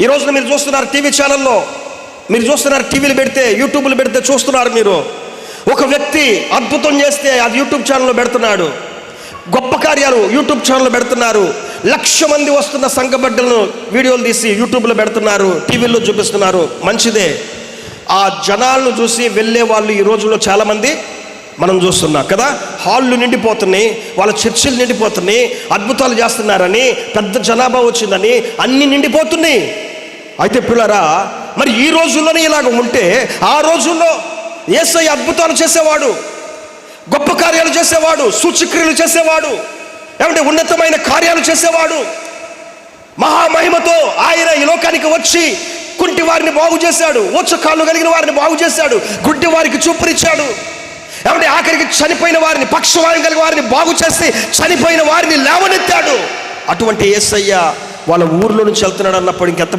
ఈ రోజున మీరు చూస్తున్నారు టీవీ ఛానల్లో, మీరు చూస్తున్నారు టీవీలు పెడితే, యూట్యూబ్లు పెడితే చూస్తున్నారు మీరు. ఒక వ్యక్తి అద్భుతం చేస్తే అది యూట్యూబ్ ఛానల్లో పెడుతున్నాడు, గొప్ప కార్యాలు యూట్యూబ్ ఛానల్లో పెడుతున్నారు. 1,00,000 మంది వస్తున్న సంఘ బిడ్డలను వీడియోలు తీసి యూట్యూబ్లో పెడుతున్నారు, టీవీల్లో చూపిస్తున్నారు. మంచిదే. ఆ జనాలను చూసి వెళ్ళే వాళ్ళు ఈ రోజుల్లో చాలామంది మనం చూస్తున్నాం కదా. హాళ్ళు నిండిపోతున్నాయి, వాళ్ళ చర్చిలు నిండిపోతున్నాయి, అద్భుతాలు చేస్తున్నారని, పెద్ద జనాభా వచ్చిందని అన్నీ నిండిపోతున్నాయి. అయితే పిల్లరా, మరి ఈ రోజుల్లోనే ఇలాగ ఉంటే ఆ రోజుల్లో యేసయ్య అద్భుతాలు చేసేవాడు, గొప్ప కార్యాలు చేసేవాడు, సూచక్రియలు చేసేవాడు, ఏమంటే ఉన్నతమైన కార్యాలు చేసేవాడు. మహామహిమతో ఆయన ఈ లోకానికి వచ్చి కుంటి వారిని బాగు చేశాడు, కాళ్ళు కలిగిన వారిని బాగు చేశాడు, గుడ్డి వారికి చూపునిచ్చాడు. ఏమంటే ఆఖరికి చనిపోయిన వారిని, పక్షవాతం కలిగిన వారిని బాగు చేసి చనిపోయిన వారిని లేవనెత్తాడు. అటువంటి యేసయ్య వాళ్ళ ఊర్లో నుంచి వెళ్తున్నాడు అన్నప్పుడు ఇంకెంతమంది